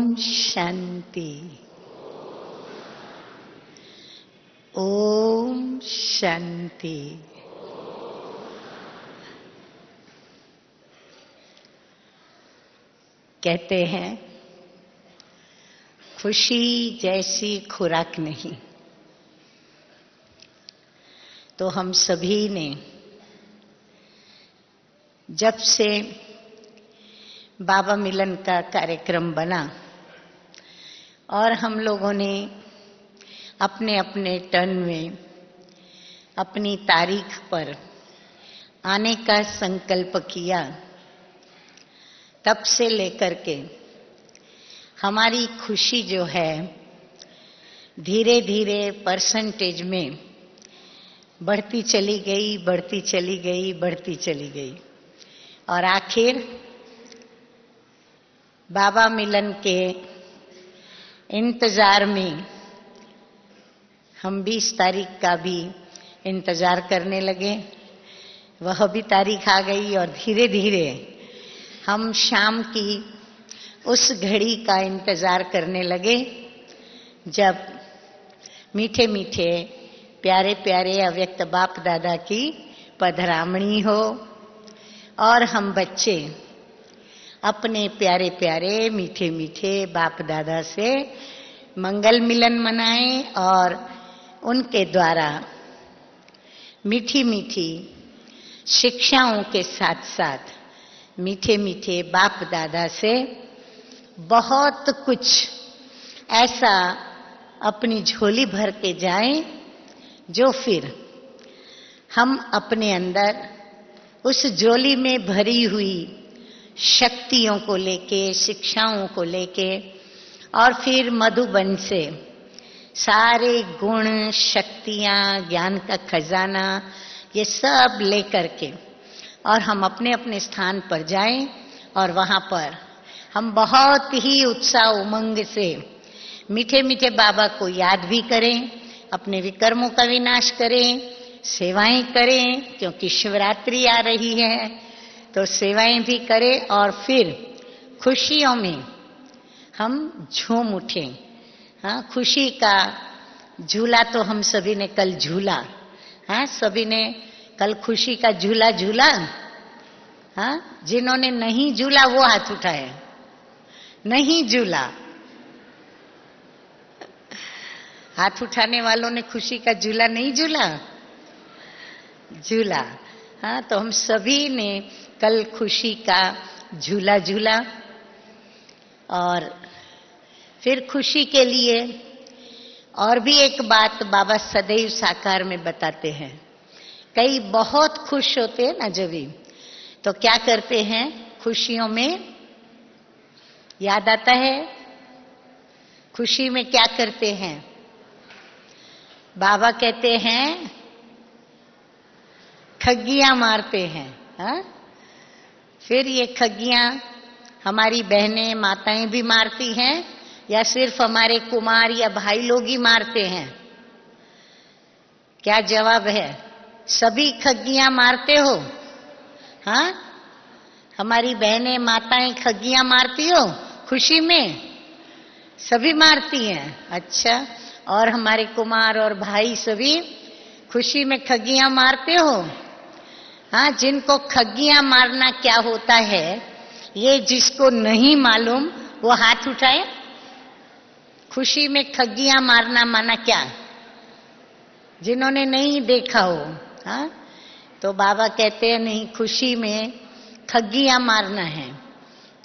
ओम शांति। ओम शांति। कहते हैं खुशी जैसी खुराक नहीं। तो हम सभी ने जब से बाबा मिलन का कार्यक्रम बना और हम लोगों ने अपने अपने टर्न में अपनी तारीख पर आने का संकल्प किया, तब से लेकर के हमारी खुशी जो है धीरे धीरे परसेंटेज में बढ़ती चली गई, बढ़ती चली गई, बढ़ती चली गई और आखिर बाबा मिलन के इंतजार में हम 20 तारीख का भी इंतजार करने लगे। वह भी तारीख आ गई और धीरे धीरे हम शाम की उस घड़ी का इंतजार करने लगे जब मीठे मीठे प्यारे प्यारे अव्यक्त बाप दादा की पधरामणी हो और हम बच्चे अपने प्यारे प्यारे मीठे मीठे बाप दादा से मंगल मिलन मनाएं और उनके द्वारा मीठी मीठी शिक्षाओं के साथ साथ मीठे मीठे बाप दादा से बहुत कुछ ऐसा अपनी झोली भर के जाएं जो फिर हम अपने अंदर उस झोली में भरी हुई शक्तियों को लेके, शिक्षाओं को लेके और फिर मधुबन से सारे गुण, शक्तियां, ज्ञान का खजाना ये सब लेकर के और हम अपने अपने स्थान पर जाएं और वहां पर हम बहुत ही उत्साह उमंग से मीठे मीठे बाबा को याद भी करें, अपने विकर्मों का विनाश करें, सेवाएं करें क्योंकि शिवरात्रि आ रही है तो सेवाएं भी करें और फिर खुशियों में हम झूम उठें। हाँ, खुशी का झूला तो हम सभी ने कल झूला। हाँ, सभी ने कल खुशी का झूला झूला। हाँ, जिन्होंने नहीं झूला वो हाथ उठाए। नहीं झूला, हाथ उठाने वालों ने खुशी का झूला नहीं झूला, झूला। हाँ, तो हम सभी ने कल खुशी का झूला झूला और फिर खुशी के लिए और भी एक बात बाबा सदैव साकार में बताते हैं। कई बहुत खुश होते हैं ना जभी, तो क्या करते हैं खुशियों में, याद आता है खुशी में क्या करते हैं? बाबा कहते हैं खग्गियां मारते हैं। हाँ? फिर ये खग्गियां हमारी बहनें माताएं भी मारती हैं या सिर्फ हमारे कुमार या भाई लोग ही मारते हैं? क्या जवाब है? सभी खग्गियां मारते हो? हाँ, हमारी बहनें माताएं खग्गियां मारती हो खुशी में? सभी मारती हैं। अच्छा, और हमारे कुमार और भाई सभी खुशी में खग्गियां मारते हो? हाँ, जिनको खग्गियां मारना क्या होता है ये जिसको नहीं मालूम वो हाथ उठाए। खुशी में खग्गियां मारना माना क्या? जिन्होंने नहीं देखा हो। हाँ, तो बाबा कहते हैं नहीं, खुशी में खग्गियां मारना है।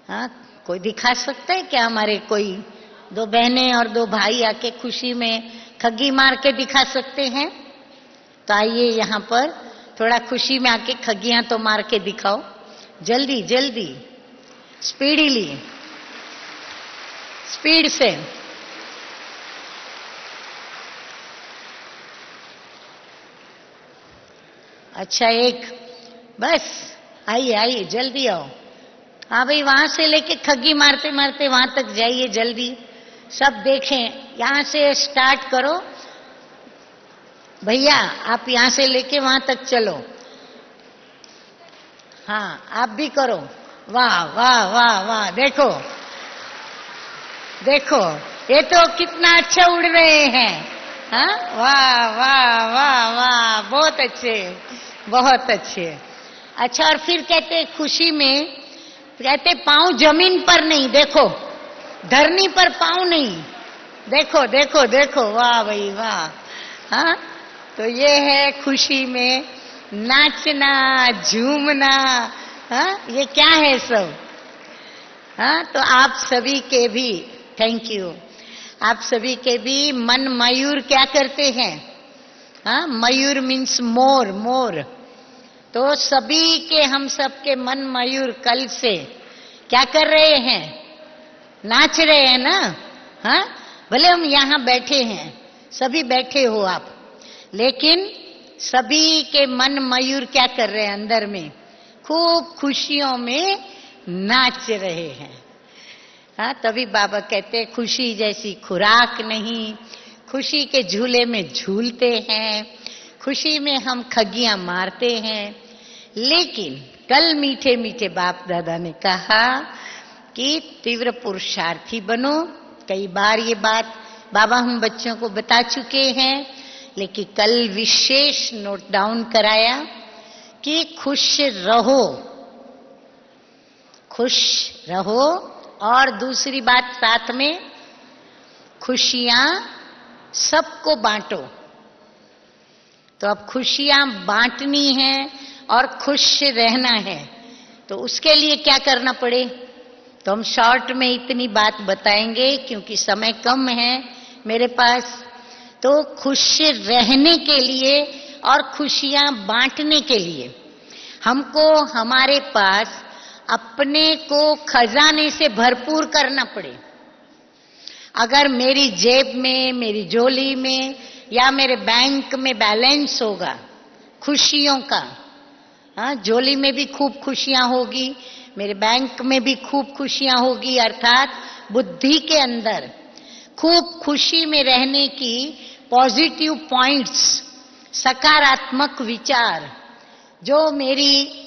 हाँ, कोई दिखा सकता है क्या? हमारे कोई 2 बहनें और 2 भाई आके खुशी में खग्गी मार के दिखा सकते हैं? तो आइए यहाँ पर थोड़ा खुशी में आके खग्गियां तो मार के दिखाओ, जल्दी जल्दी, स्पीडीली, स्पीड से। अच्छा, एक बस, आइए आइए जल्दी आओ। हाँ भाई, वहां से लेके खग्गी मारते मारते वहां तक जाइए जल्दी, सब देखें। यहां से स्टार्ट करो भैया, आप यहां से लेके वहां तक चलो। हाँ, आप भी करो। वाह वाह वाह वाह, देखो देखो ये तो कितना अच्छा उड़ रहे हैं। हाँ, वाह वाह वाह वाह, बहुत अच्छे, बहुत अच्छे। अच्छा, और फिर कहते खुशी में, कहते पांव जमीन पर नहीं, देखो धरनी पर पांव नहीं, देखो देखो देखो, वाह भाई वाह। हाँ, तो ये है खुशी में नाचना, झूमना। हाँ, ये क्या है सब? हाँ, तो आप सभी के भी थैंक यू, आप सभी के भी मन मयूर क्या करते हैं? हाँ, मयूर मीन्स मोर, मोर। तो सभी के, हम सब के मन मयूर कल से क्या कर रहे हैं? नाच रहे हैं ना। हाँ, भले हम यहाँ बैठे हैं, सभी बैठे हो आप, लेकिन सभी के मन मयूर क्या कर रहे हैं? अंदर में खूब खुशियों में नाच रहे हैं। हाँ, तभी बाबा कहते हैं खुशी जैसी खुराक नहीं, खुशी के झूले में झूलते हैं, खुशी में हम खगियां मारते हैं। लेकिन कल मीठे मीठे बाप दादा ने कहा कि तीव्र पुरुषार्थी बनो। कई बार ये बात बाबा हम बच्चों को बता चुके हैं, लेकिन कल विशेष नोट डाउन कराया कि खुश रहो, खुश रहो। और दूसरी बात साथ में, खुशियां सबको बांटो। तो अब खुशियां बांटनी है और खुश रहना है, तो उसके लिए क्या करना पड़े? तो हम शॉर्ट में इतनी बात बताएंगे क्योंकि समय कम है मेरे पास। तो खुश रहने के लिए और खुशियां बांटने के लिए हमको हमारे पास अपने को खजाने से भरपूर करना पड़े। अगर मेरी जेब में, मेरी झोली में या मेरे बैंक में बैलेंस होगा खुशियों का, हाँ, झोली में भी खूब खुशियां होगी, मेरे बैंक में भी खूब खुशियां होगी, अर्थात बुद्धि के अंदर खूब खुशी में रहने की पॉजिटिव पॉइंट्स, सकारात्मक विचार जो मेरी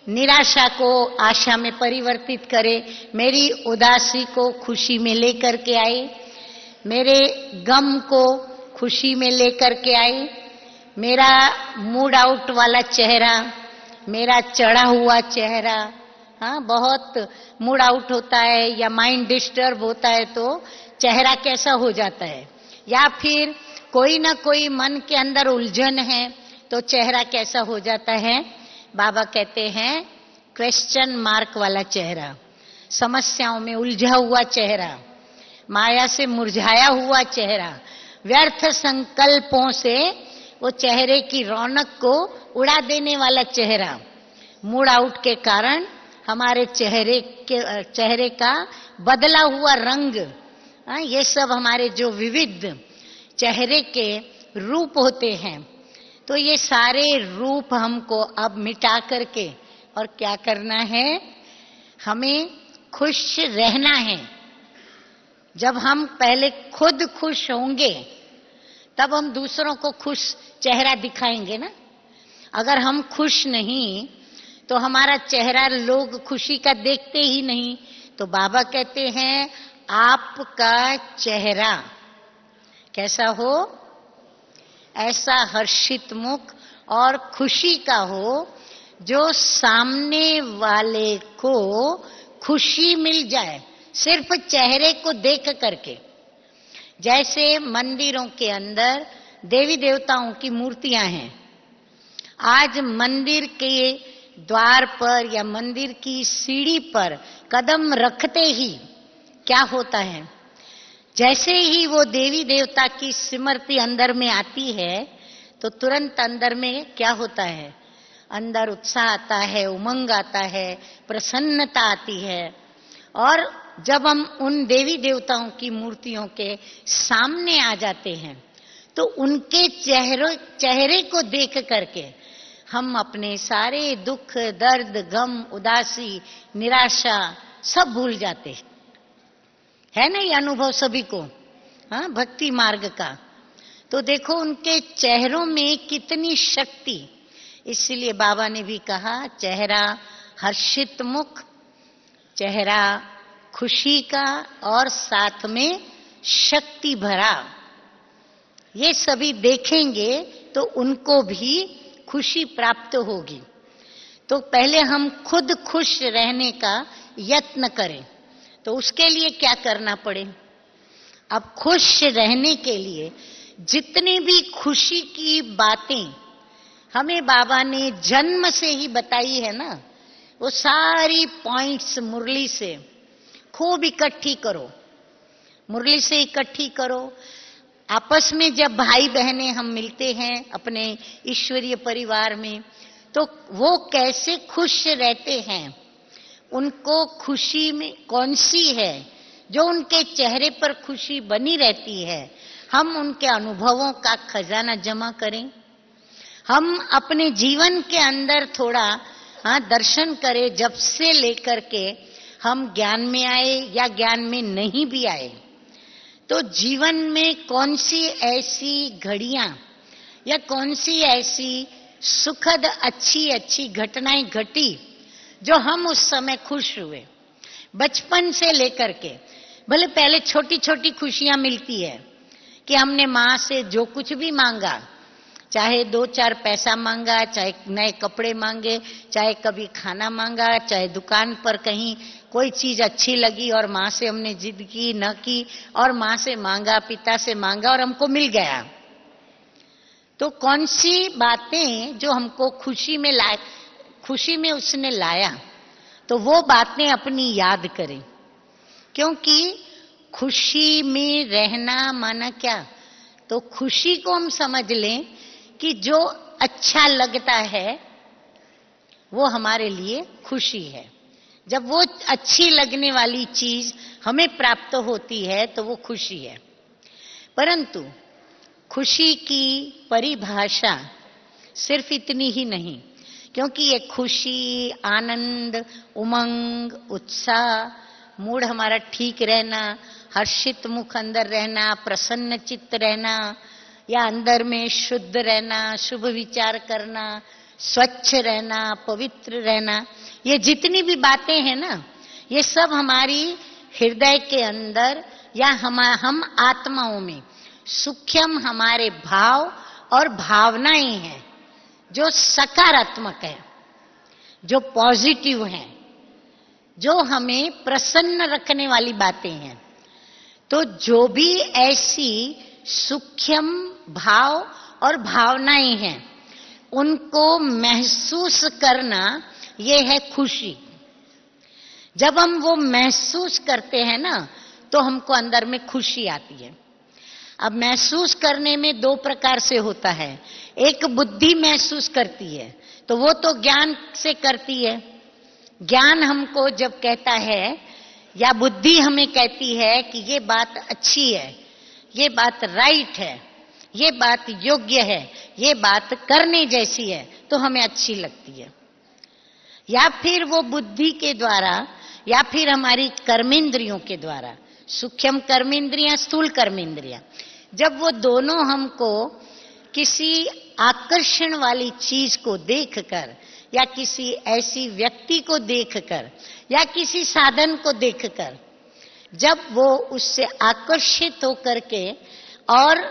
निराशा को आशा में परिवर्तित करे, मेरी उदासी को खुशी में लेकर के आए, मेरे गम को खुशी में लेकर के आए, मेरा मूड आउट वाला चेहरा, मेरा चढ़ा हुआ चेहरा, हाँ, बहुत मूड आउट होता है या माइंड डिस्टर्ब होता है तो चेहरा कैसा हो जाता है, या फिर कोई ना कोई मन के अंदर उलझन है तो चेहरा कैसा हो जाता है? बाबा कहते हैं क्वेश्चन मार्क वाला चेहरा, समस्याओं में उलझा हुआ चेहरा, माया से मुरझाया हुआ चेहरा, व्यर्थ संकल्पों से वो चेहरे की रौनक को उड़ा देने वाला चेहरा, मूड आउट के कारण हमारे चेहरे का बदला हुआ रंग, ये सब हमारे जो विविध चेहरे के रूप होते हैं। तो ये सारे रूप हमको अब मिटा करके और क्या करना है? हमें खुश रहना है। जब हम पहले खुद खुश होंगे तब हम दूसरों को खुश चेहरा दिखाएंगे ना। अगर हम खुश नहीं तो हमारा चेहरा लोग खुशी का देखते ही नहीं। तो बाबा कहते हैं आपका चेहरा कैसा हो? ऐसा हर्षित मुख और खुशी का हो जो सामने वाले को खुशी मिल जाए सिर्फ चेहरे को देख करके। जैसे मंदिरों के अंदर देवी देवताओं की मूर्तियां हैं, आज मंदिर के द्वार पर या मंदिर की सीढ़ी पर कदम रखते ही क्या होता है? जैसे ही वो देवी देवता की स्मृति अंदर में आती है तो तुरंत अंदर में क्या होता है? अंदर उत्साह आता है, उमंग आता है, प्रसन्नता आती है। और जब हम उन देवी देवताओं की मूर्तियों के सामने आ जाते हैं तो उनके चेहरे को देख करके हम अपने सारे दुख, दर्द, गम, उदासी, निराशा सब भूल जाते हैं। है ना ये अनुभव सभी को, हाँ, भक्ति मार्ग का। तो देखो उनके चेहरों में कितनी शक्ति। इसलिए बाबा ने भी कहा चेहरा हर्षित मुख, चेहरा खुशी का और साथ में शक्ति भरा, ये सभी देखेंगे तो उनको भी खुशी प्राप्त होगी। तो पहले हम खुद खुश रहने का यत्न करें। तो उसके लिए क्या करना पड़े? अब खुश रहने के लिए जितनी भी खुशी की बातें हमें बाबा ने जन्म से ही बताई है ना, वो सारी पॉइंट्स मुरली से खूब इकट्ठी करो, मुरली से इकट्ठी करो। आपस में जब भाई बहनें हम मिलते हैं अपने ईश्वरीय परिवार में, तो वो कैसे खुश रहते हैं, उनको खुशी में कौन सी है जो उनके चेहरे पर खुशी बनी रहती है, हम उनके अनुभवों का खजाना जमा करें। हम अपने जीवन के अंदर थोड़ा दर्शन करें, जब से लेकर के हम ज्ञान में आए या ज्ञान में नहीं भी आए, तो जीवन में कौन सी ऐसी घड़ियां या कौन सी ऐसी सुखद अच्छी अच्छी घटनाएं घटी जो हम उस समय खुश हुए। बचपन से लेकर के, भले पहले छोटी छोटी खुशियां मिलती है कि हमने माँ से जो कुछ भी मांगा, चाहे 2-4 पैसा मांगा, चाहे नए कपड़े मांगे, चाहे कभी खाना मांगा, चाहे दुकान पर कहीं कोई चीज अच्छी लगी और माँ से हमने जिद की न की, और माँ से मांगा, पिता से मांगा और हमको मिल गया। तो कौन सी बातें जो हमको खुशी में उसने लाया, तो वो बातें अपनी याद करें। क्योंकि खुशी में रहना माना क्या, तो खुशी को हम समझ लें कि जो अच्छा लगता है वो हमारे लिए खुशी है। जब वो अच्छी लगने वाली चीज हमें प्राप्त होती है तो वो खुशी है। परंतु खुशी की परिभाषा सिर्फ इतनी ही नहीं, क्योंकि ये खुशी, आनंद, उमंग, उत्साह, मूड हमारा ठीक रहना, हर्षित मुख अंदर रहना, प्रसन्न चित्त रहना, या अंदर में शुद्ध रहना, शुभ विचार करना, स्वच्छ रहना, पवित्र रहना, ये जितनी भी बातें हैं ना, ये सब हमारी हृदय के अंदर या हम आत्माओं में सूक्ष्म हमारे भाव और भावनाएं हैं जो सकारात्मक है, जो पॉजिटिव हैं, जो हमें प्रसन्न रखने वाली बातें हैं। तो जो भी ऐसी सूक्ष्म भाव और भावनाएं हैं, उनको महसूस करना ये है खुशी। जब हम वो महसूस करते हैं ना, तो हमको अंदर में खुशी आती है। अब महसूस करने में 2 प्रकार से होता है। एक बुद्धि महसूस करती है, तो वो तो ज्ञान से करती है। ज्ञान हमको जब कहता है या बुद्धि हमें कहती है कि ये बात अच्छी है, ये बात राइट है, ये बात योग्य है, ये बात करने जैसी है, तो हमें अच्छी लगती है। या फिर वो बुद्धि के द्वारा या फिर हमारी कर्मेंद्रियों के द्वारा, सूक्ष्म कर्मेंद्रियां, स्थूल कर्मेंद्रियां, जब वो दोनों हमको किसी आकर्षण वाली चीज को देखकर या किसी ऐसी व्यक्ति को देखकर या किसी साधन को देखकर जब वो उससे आकर्षित होकर के और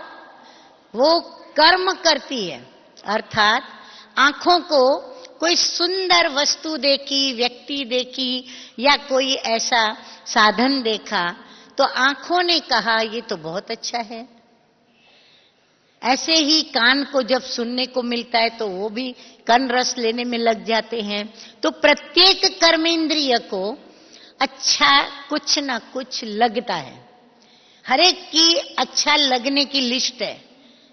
वो कर्म करती है, अर्थात आंखों को कोई सुंदर वस्तु देखी, व्यक्ति देखी या कोई ऐसा साधन देखा, तो आंखों ने कहा ये तो बहुत अच्छा है। ऐसे ही कान को जब सुनने को मिलता है तो वो भी कन रस लेने में लग जाते हैं। तो प्रत्येक कर्मेंद्रिय को अच्छा कुछ ना कुछ लगता है। हर एक की अच्छा लगने की लिस्ट है,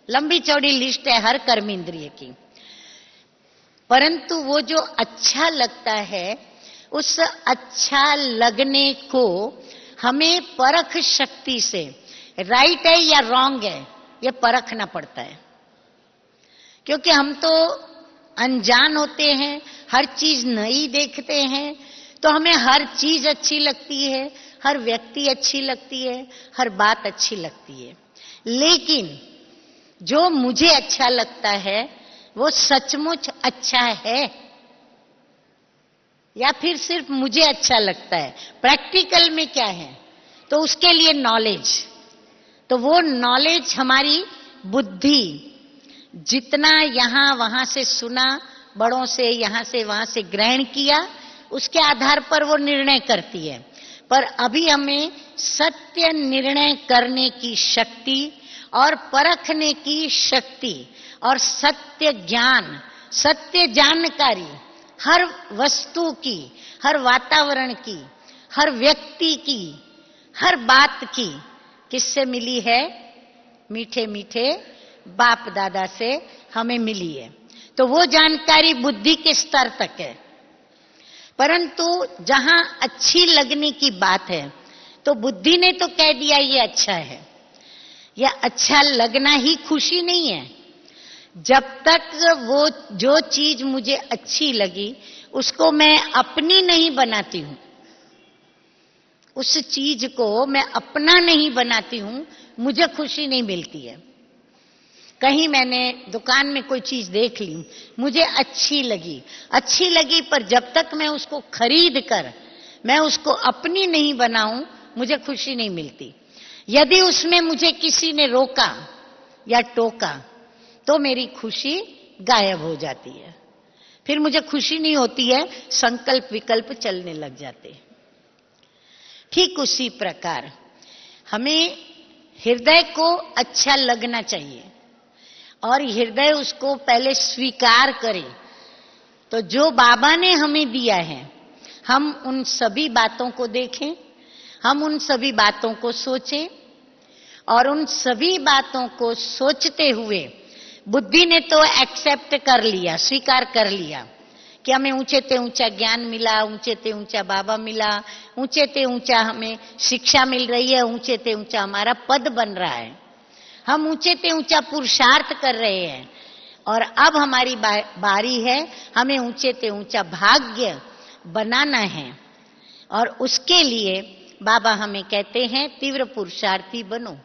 लंबी चौड़ी लिस्ट है हर कर्मेंद्रिय की। परंतु वो जो अच्छा लगता है, उस अच्छा लगने को हमें परख शक्ति से राइट है या रॉन्ग है ये परखना पड़ता है। क्योंकि हम तो अनजान होते हैं, हर चीज नई देखते हैं, तो हमें हर चीज अच्छी लगती है, हर व्यक्ति अच्छी लगती है, हर बात अच्छी लगती है। लेकिन जो मुझे अच्छा लगता है वो सचमुच अच्छा है या फिर सिर्फ मुझे अच्छा लगता है, प्रैक्टिकल में क्या है? तो उसके लिए नॉलेज, तो वो नॉलेज हमारी बुद्धि जितना यहां वहां से सुना, बड़ों से यहां से वहां से ग्रहण किया, उसके आधार पर वो निर्णय करती है। पर अभी हमें सत्य निर्णय करने की शक्ति और परखने की शक्ति और सत्य ज्ञान, सत्य जानकारी हर वस्तु की, हर वातावरण की, हर व्यक्ति की, हर बात की किससे मिली है? मीठे मीठे बाप दादा से हमें मिली है। तो वो जानकारी बुद्धि के स्तर तक है। परंतु जहां अच्छी लगने की बात है तो बुद्धि ने तो कह दिया ये अच्छा है। यह अच्छा लगना ही खुशी नहीं है। जब तक वो जो चीज मुझे अच्छी लगी उसको मैं अपनी नहीं बनाती हूं, उस चीज को मैं अपना नहीं बनाती हूं, मुझे खुशी नहीं मिलती है। कहीं मैंने दुकान में कोई चीज देख ली, मुझे अच्छी लगी, पर जब तक मैं उसको खरीद कर मैं उसको अपनी नहीं बनाऊं, मुझे खुशी नहीं मिलती। यदि उसमें मुझे किसी ने रोका या टोका तो मेरी खुशी गायब हो जाती है, फिर मुझे खुशी नहीं होती है, संकल्प विकल्प चलने लग जाते हैं। ठीक उसी प्रकार हमें हृदय को अच्छा लगना चाहिए और हृदय उसको पहले स्वीकार करे। तो जो बाबा ने हमें दिया है, हम उन सभी बातों को देखें, हम उन सभी बातों को सोचें और उन सभी बातों को सोचते हुए बुद्धि ने तो एक्सेप्ट कर लिया, स्वीकार कर लिया कि हमें ऊंचे ते ऊंचा ज्ञान मिला, ऊंचे ते ऊंचा बाबा मिला, ऊंचे ते ऊंचा हमें शिक्षा मिल रही है, ऊंचे ते ऊंचा हमारा पद बन रहा है, हम ऊंचे ते ऊंचा पुरुषार्थ कर रहे हैं और अब हमारी बारी है, हमें ऊंचे ते ऊंचा भाग्य बनाना है। और उसके लिए बाबा हमें कहते हैं तीव्र पुरुषार्थी बनो।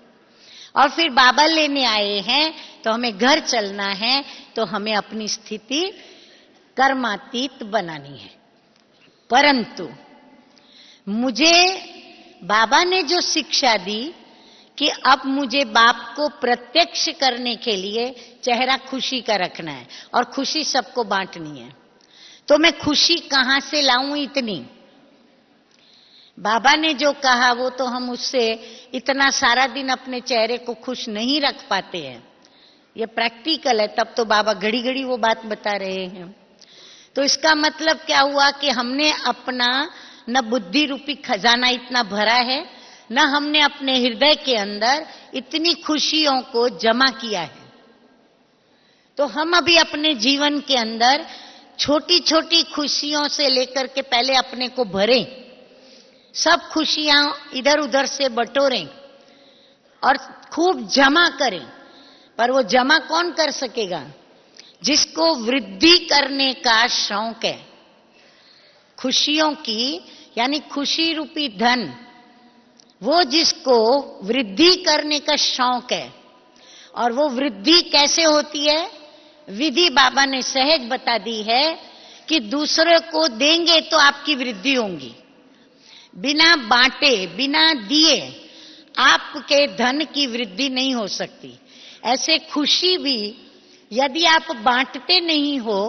और फिर बाबा लेने आए हैं तो हमें घर चलना है, तो हमें अपनी स्थिति कर्मातीत बनानी है। परंतु मुझे बाबा ने जो शिक्षा दी कि अब मुझे बाप को प्रत्यक्ष करने के लिए चेहरा खुशी का रखना है और खुशी सबको बांटनी है, तो मैं खुशी कहां से लाऊं इतनी? बाबा ने जो कहा वो तो हम उससे इतना सारा दिन अपने चेहरे को खुश नहीं रख पाते हैं, ये प्रैक्टिकल है। तब तो बाबा घड़ी घड़ी वो बात बता रहे हैं। तो इसका मतलब क्या हुआ कि हमने अपना न बुद्धि रूपी खजाना इतना भरा है, न हमने अपने हृदय के अंदर इतनी खुशियों को जमा किया है। तो हम अभी अपने जीवन के अंदर छोटी छोटी खुशियों से लेकर के पहले अपने को भरें, सब खुशियां इधर उधर से बटोरें और खूब जमा करें। पर वो जमा कौन कर सकेगा? जिसको वृद्धि करने का शौक है, खुशियों की, यानी खुशी रूपी धन, वो जिसको वृद्धि करने का शौक है। और वो वृद्धि कैसे होती है? विधि बाबा ने सहज बता दी है कि दूसरे को देंगे तो आपकी वृद्धि होगी। बिना बांटे, बिना दिए आपके धन की वृद्धि नहीं हो सकती। ऐसे खुशी भी यदि आप बांटते नहीं हो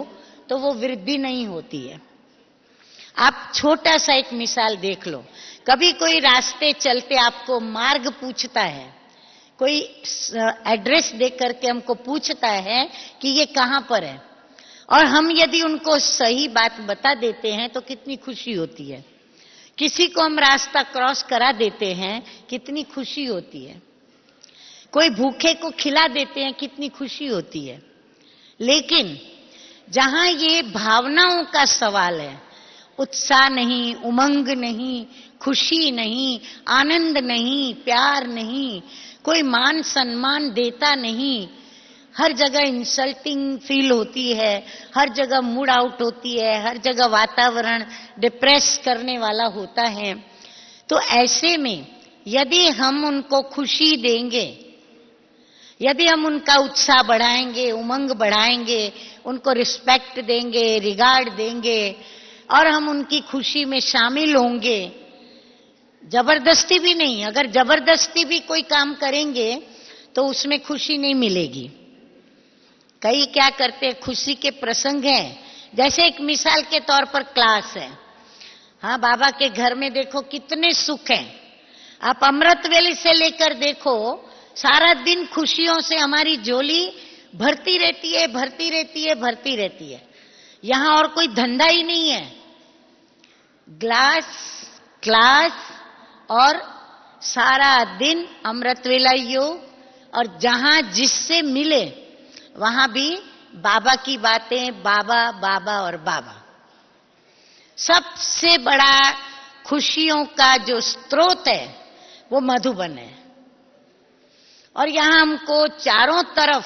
तो वो वृद्धि नहीं होती है। आप छोटा सा एक मिसाल देख लो। कभी कोई रास्ते चलते आपको मार्ग पूछता है, कोई एड्रेस देख करके हमको पूछता है कि ये कहां पर है, और हम यदि उनको सही बात बता देते हैं तो कितनी खुशी होती है। किसी को हम रास्ता क्रॉस करा देते हैं, कितनी खुशी होती है। कोई भूखे को खिला देते हैं, कितनी खुशी होती है। लेकिन जहां ये भावनाओं का सवाल है, उत्साह नहीं, उमंग नहीं, खुशी नहीं, आनंद नहीं, प्यार नहीं, कोई मान सम्मान देता नहीं, हर जगह इंसल्टिंग फील होती है, हर जगह मूड आउट होती है, हर जगह वातावरण डिप्रेस करने वाला होता है। तो ऐसे में यदि हम उनको खुशी देंगे, यदि हम उनका उत्साह बढ़ाएंगे, उमंग बढ़ाएंगे, उनको रिस्पेक्ट देंगे, रिगार्ड देंगे, और हम उनकी खुशी में शामिल होंगे, जबरदस्ती भी नहीं। अगर जबरदस्ती भी कोई काम करेंगे तो उसमें खुशी नहीं मिलेगी। कई क्या करते हैं, खुशी के प्रसंग हैं, जैसे एक मिसाल के तौर पर क्लास है। हाँ, बाबा के घर में देखो कितने सुख हैं। आप अमृत वेले से लेकर देखो, सारा दिन खुशियों से हमारी झोली भरती रहती है, भरती रहती है, भरती रहती है। यहां और कोई धंधा ही नहीं है। ग्लास, क्लास और सारा दिन अमृत वेला योग, और जहां जिससे मिले वहां भी बाबा की बातें, बाबा बाबा और बाबा। सबसे बड़ा खुशियों का जो स्रोत है वो मधुबन है। और यहां हमको चारों तरफ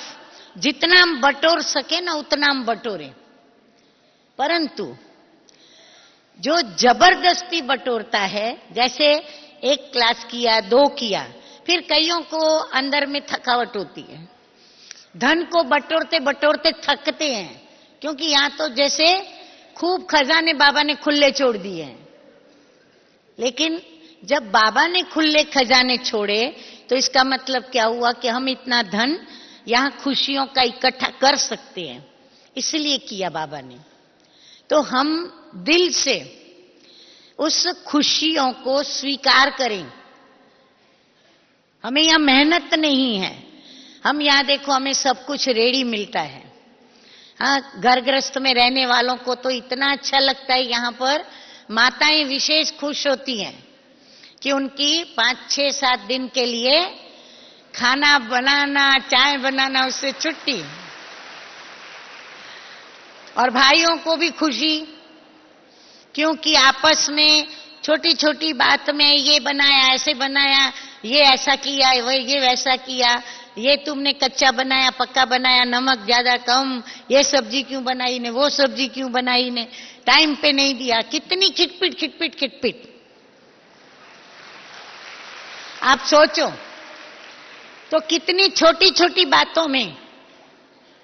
जितना हम बटोर सके ना उतना हम बटोरें, परंतु जो जबरदस्ती बटोरता है, जैसे एक क्लास किया, 2 किया, फिर कईयों को अंदर में थकावट होती है। धन को बटोरते बटोरते थकते हैं, क्योंकि यहां तो जैसे खूब खजाने बाबा ने खुले छोड़ दिए हैं। लेकिन जब बाबा ने खुले खजाने छोड़े तो इसका मतलब क्या हुआ कि हम इतना धन यहां खुशियों का इकट्ठा कर सकते हैं, इसलिए किया बाबा ने। तो हम दिल से उस खुशियों को स्वीकार करें। हमें यहां मेहनत नहीं है। हम यहां देखो, हमें सब कुछ रेडी मिलता है। हाँ, घर गृहस्थ में रहने वालों को तो इतना अच्छा लगता है। यहां पर माताएं विशेष खुश होती हैं कि उनकी 5-6-7 दिन के लिए खाना बनाना, चाय बनाना, उससे छुट्टी। और भाइयों को भी खुशी, क्योंकि आपस में छोटी छोटी बात में ये बनाया, ऐसे बनाया, ये ऐसा किया, ये वैसा किया, ये तुमने कच्चा बनाया, पक्का बनाया, नमक ज्यादा कम, ये सब्जी क्यों बनाई ने, वो सब्जी क्यों बनाई ने, टाइम पे नहीं दिया। कितनी खिटपिट खिटपिट खिटपिट। आप सोचो तो कितनी छोटी छोटी बातों में,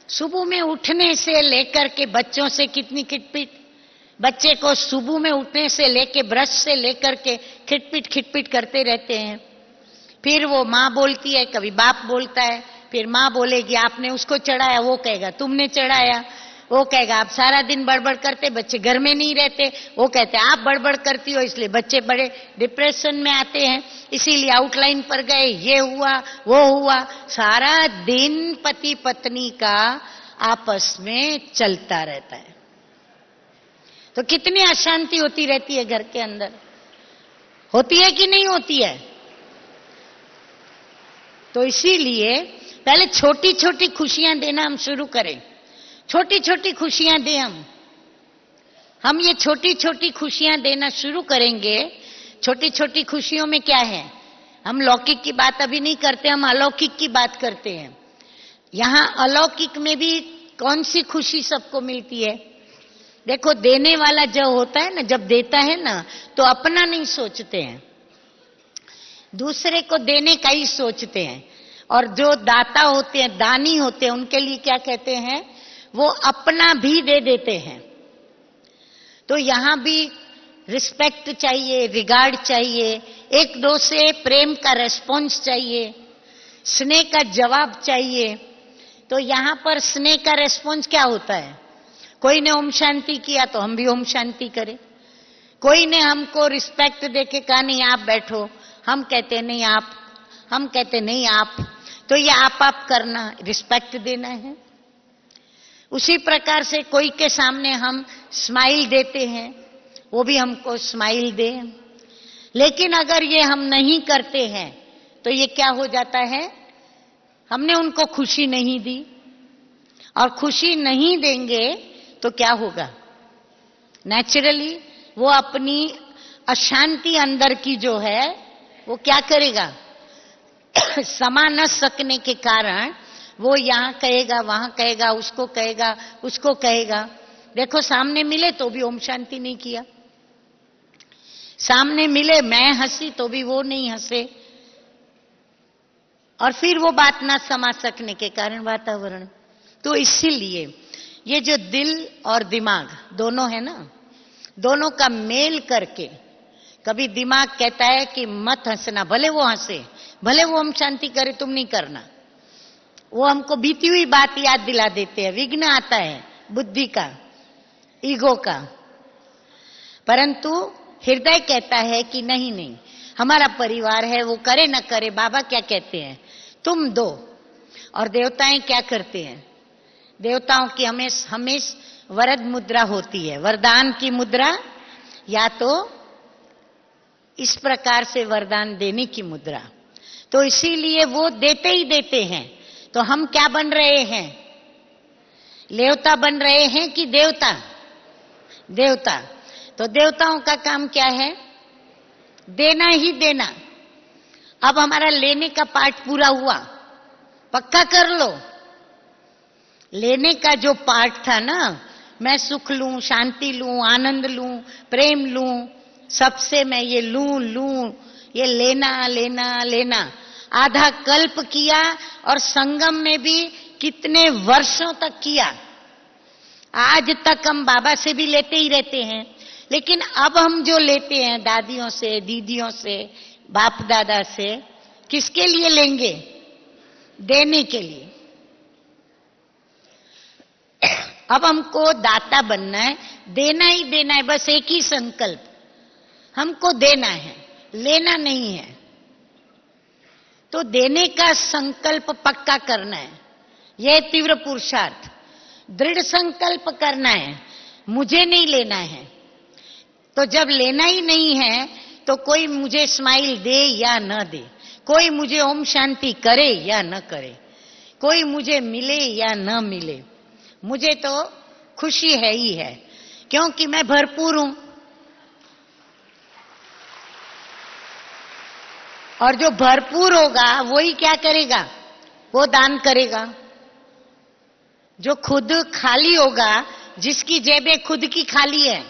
सुबह में उठने से लेकर के बच्चों से कितनी खिटपिट। बच्चे को सुबह में उठने से लेके ब्रश से लेकर के खिटपिट खिटपिट करते रहते हैं। फिर वो माँ बोलती है, कभी बाप बोलता है, फिर माँ बोलेगी आपने उसको चढ़ाया, वो कहेगा तुमने चढ़ाया, वो कहेगा आप सारा दिन बड़बड़ करते, बच्चे घर में नहीं रहते, वो कहते आप बड़बड़ करती हो इसलिए बच्चे बड़े डिप्रेशन में आते हैं, इसीलिए आउटलाइन पर गए, ये हुआ वो हुआ। सारा दिन पति पत्नी का आपस में चलता रहता है। तो कितनी अशांति होती रहती है घर के अंदर। होती है कि नहीं होती है? तो इसीलिए पहले छोटी छोटी खुशियां देना हम शुरू करें। छोटी छोटी खुशियां दें। हम ये छोटी छोटी खुशियां देना शुरू करेंगे। छोटी छोटी खुशियों में क्या है, हम लौकिक की बात अभी नहीं करते, हम अलौकिक की बात करते हैं। यहां अलौकिक में भी कौन सी खुशी सबको मिलती है? देखो, देने वाला जो होता है ना, जब देता है ना तो अपना नहीं सोचते हैं, दूसरे को देने का ही सोचते हैं। और जो दाता होते हैं, दानी होते हैं, उनके लिए क्या कहते हैं, वो अपना भी दे देते हैं। तो यहां भी रिस्पेक्ट चाहिए, रिगार्ड चाहिए, एक दो से प्रेम का रेस्पॉन्स चाहिए, स्नेह का जवाब चाहिए। तो यहां पर स्नेह का रेस्पॉन्स क्या होता है? कोई ने ओम शांति किया तो हम भी ओम शांति करें। कोई ने हमको रिस्पेक्ट देके कहा नहीं आप बैठो, हम कहते नहीं आप, हम कहते नहीं आप। तो ये आप करना, रिस्पेक्ट देना है। उसी प्रकार से कोई के सामने हम स्माइल देते हैं, वो भी हमको स्माइल दे। लेकिन अगर ये हम नहीं करते हैं तो ये क्या हो जाता है, हमने उनको खुशी नहीं दी। और खुशी नहीं देंगे तो क्या होगा, नेचुरली वो अपनी अशांति अंदर की जो है वो क्या करेगा, समा न सकने के कारण वो यहां कहेगा, वहां कहेगा, उसको कहेगा, उसको कहेगा। देखो, सामने मिले तो भी ओम शांति नहीं किया, सामने मिले मैं हंसी तो भी वो नहीं हंसे। और फिर वो बात ना समा सकने के कारण वातावरण। तो इसीलिए ये जो दिल और दिमाग दोनों है ना, दोनों का मेल करके। कभी दिमाग कहता है कि मत हंसना, भले वो हंसे, भले वो हम शांति करे, तुम नहीं करना, वो हमको बीती हुई बात याद दिला देते हैं। विघ्न आता है बुद्धि का, ईगो का। परंतु हृदय कहता है कि नहीं नहीं, हमारा परिवार है, वो करे न करे, बाबा क्या कहते हैं, तुम दो। और देवताएं क्या करते हैं, देवताओं की हमेशा वरद मुद्रा होती है, वरदान की मुद्रा, या तो इस प्रकार से वरदान देने की मुद्रा। तो इसीलिए वो देते ही देते हैं। तो हम क्या बन रहे हैं, लेवता बन रहे हैं कि देवता? देवता। तो देवताओं का काम क्या है, देना ही देना। अब हमारा लेने का पार्ट पूरा हुआ, पक्का कर लो। लेने का जो पार्ट था ना, मैं सुख लूं, शांति लूं, आनंद लूं, प्रेम लूं, सबसे मैं ये लूं, ये लेना लेना लेना, आधा कल्प किया और संगम में भी कितने वर्षों तक किया। आज तक हम बाबा से भी लेते ही रहते हैं, लेकिन अब हम जो लेते हैं दादियों से, दीदियों से, बाप दादा से, किसके लिए लेंगे? देने के लिए। अब हमको दाता बनना है, देना ही देना है, बस एक ही संकल्प, हमको देना है, लेना नहीं है। तो देने का संकल्प पक्का करना है, यह तीव्र पुरुषार्थ, दृढ़ संकल्प करना है, मुझे नहीं लेना है। तो जब लेना ही नहीं है तो कोई मुझे स्माइल दे या न दे, कोई मुझे ओम शांति करे या न करे, कोई मुझे मिले या न मिले, मुझे तो खुशी है ही है, क्योंकि मैं भरपूर हूं। और जो भरपूर होगा वही क्या करेगा, वो दान करेगा। जो खुद खाली होगा, जिसकी जेबें खुद की खाली है,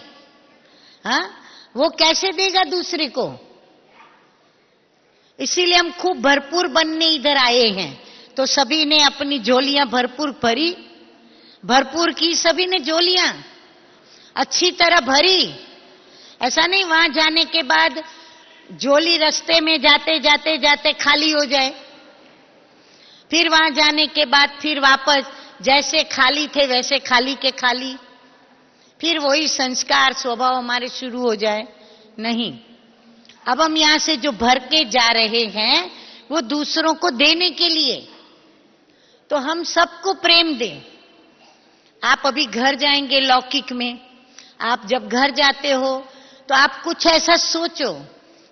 हाँ, वो कैसे देगा दूसरे को? इसीलिए हम खूब भरपूर बनने इधर आए हैं। तो सभी ने अपनी झोलियां भरपूर भरी, भरपूर की सभी ने झोलियां अच्छी तरह भरी। ऐसा नहीं वहां जाने के बाद झोली रास्ते में जाते जाते जाते खाली हो जाए, फिर वहां जाने के बाद फिर वापस जैसे खाली थे वैसे खाली के खाली, फिर वही संस्कार स्वभाव हमारे शुरू हो जाए। नहीं, अब हम यहां से जो भर के जा रहे हैं वो दूसरों को देने के लिए। तो हम सबको प्रेम दें। आप अभी घर जाएंगे लौकिक में, आप जब घर जाते हो तो आप कुछ ऐसा सोचो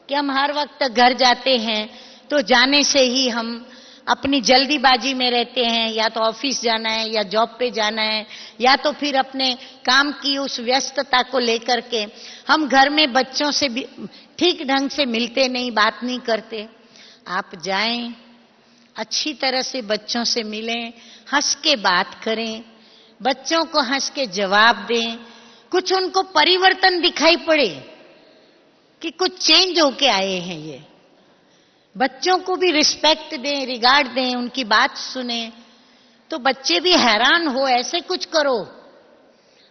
कि हम हर वक्त घर जाते हैं तो जाने से ही हम अपनी जल्दीबाजी में रहते हैं, या तो ऑफिस जाना है या जॉब पे जाना है, या तो फिर अपने काम की उस व्यस्तता को लेकर के हम घर में बच्चों से भी ठीक ढंग से मिलते नहीं, बात नहीं करते। आप जाएं, अच्छी तरह से बच्चों से मिलें, हंस के बात करें, बच्चों को हंस के जवाब दें, कुछ उनको परिवर्तन दिखाई पड़े कि कुछ चेंज होके आए हैं ये। बच्चों को भी रिस्पेक्ट दें, रिगार्ड दें, उनकी बात सुने, तो बच्चे भी हैरान हो, ऐसे कुछ करो।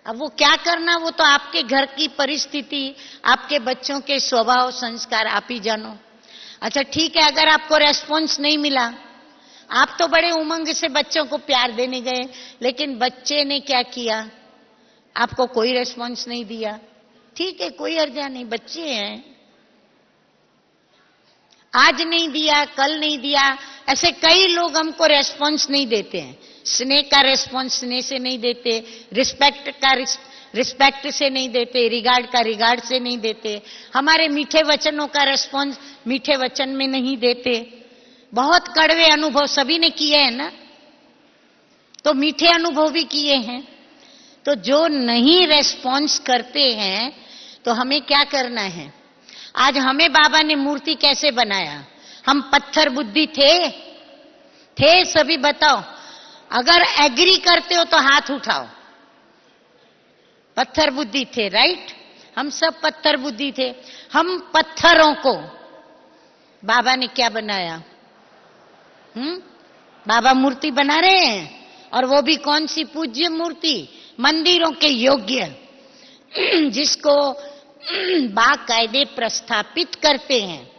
अब वो क्या करना, वो तो आपके घर की परिस्थिति, आपके बच्चों के स्वभाव संस्कार आप ही जानो। अच्छा ठीक है, अगर आपको रेस्पॉन्स नहीं मिला, आप तो बड़े उमंग से बच्चों को प्यार देने गए, लेकिन बच्चे ने क्या किया, आपको कोई रेस्पॉन्स नहीं दिया, ठीक है, कोई हर्जा नहीं, बच्चे हैं। आज नहीं दिया, कल नहीं दिया, ऐसे कई लोग हमको रेस्पॉन्स नहीं देते हैं। स्नेह का रेस्पॉन्स स्नेह से नहीं देते, रिस्पेक्ट का रिस्पेक्ट से नहीं देते, रिगार्ड का रिगार्ड से नहीं देते, हमारे मीठे वचनों का रेस्पॉन्स मीठे वचन में नहीं देते। बहुत कड़वे अनुभव सभी ने किए हैं ना, तो मीठे अनुभव भी किए हैं। तो जो नहीं रेस्पॉन्स करते हैं तो हमें क्या करना है? आज हमें बाबा ने मूर्ति कैसे बनाया? हम पत्थर बुद्धि थे सभी? बताओ, अगर एग्री करते हो तो हाथ उठाओ। पत्थर बुद्धि थे, राइट? हम सब पत्थर बुद्धि थे। हम पत्थरों को बाबा ने क्या बनाया? बाबा मूर्ति बना रहे हैं, और वो भी कौन सी? पूज्य मूर्ति, मंदिरों के योग्य। जिसको बाकायदे प्रस्थापित करते हैं।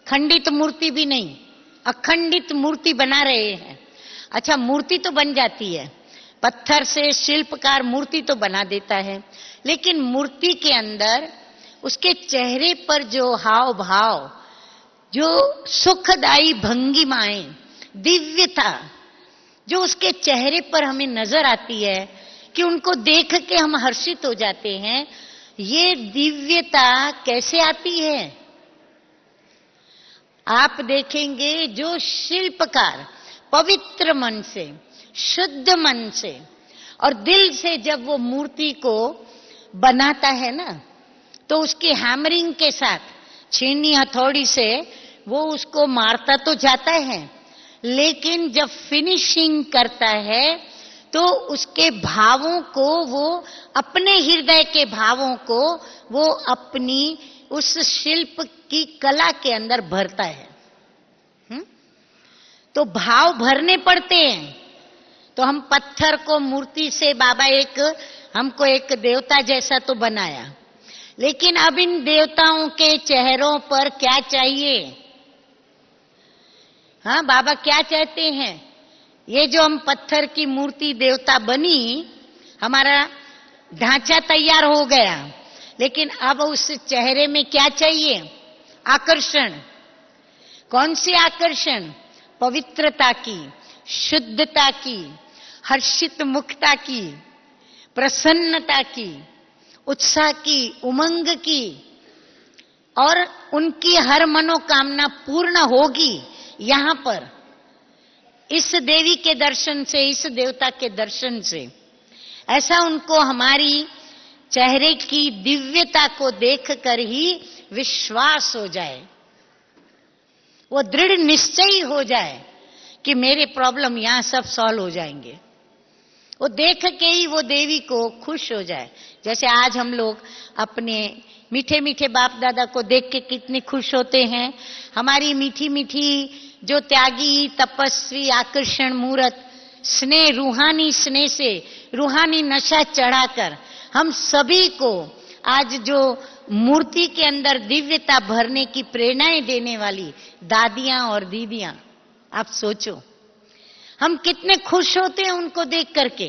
खंडित मूर्ति भी नहीं, अखंडित मूर्ति बना रहे हैं। अच्छा, मूर्ति तो बन जाती है, पत्थर से शिल्पकार मूर्ति तो बना देता है, लेकिन मूर्ति के अंदर उसके चेहरे पर जो हाव भाव, जो सुखदायी भंगिमाएं, दिव्यता जो उसके चेहरे पर हमें नजर आती है कि उनको देख के हम हर्षित हो जाते हैं, ये दिव्यता कैसे आती है? आप देखेंगे जो शिल्पकार पवित्र मन से, शुद्ध मन से और दिल से जब वो मूर्ति को बनाता है ना, तो उसकी हैमरिंग के साथ, छीनी हथौड़ी से वो उसको मारता तो जाता है, लेकिन जब फिनिशिंग करता है तो उसके भावों को, वो अपने हृदय के भावों को वो अपनी उस शिल्प की कला के अंदर भरता है। तो भाव भरने पड़ते हैं। तो हम पत्थर को मूर्ति से, बाबा हमको एक देवता जैसा तो बनाया, लेकिन अब इन देवताओं के चेहरों पर क्या चाहिए? हाँ, बाबा क्या चाहते हैं? ये जो हम पत्थर की मूर्ति देवता बनी, हमारा ढांचा तैयार हो गया, लेकिन अब उस चेहरे में क्या चाहिए? आकर्षण। कौन सी आकर्षण? पवित्रता की, शुद्धता की, हर्षित मुखता की, प्रसन्नता की, उत्साह की, उमंग की, और उनकी हर मनोकामना पूर्ण होगी यहां पर, इस देवी के दर्शन से, इस देवता के दर्शन से। ऐसा उनको हमारी चेहरे की दिव्यता को देखकर ही विश्वास हो जाए, वो दृढ़ निश्चय हो जाए कि मेरे प्रॉब्लम यहां सब सॉल्व हो जाएंगे। वो देख के ही वो देवी को खुश हो जाए। जैसे आज हम लोग अपने मीठे मीठे बाप दादा को देख के कितने खुश होते हैं। हमारी मीठी मीठी जो त्यागी, तपस्वी, आकर्षण मूर्त स्नेह, रूहानी स्नेह से रूहानी नशा चढ़ाकर हम सभी को आज जो मूर्ति के अंदर दिव्यता भरने की प्रेरणाएं देने वाली दादियां और दीदियां, आप सोचो हम कितने खुश होते हैं उनको देख करके।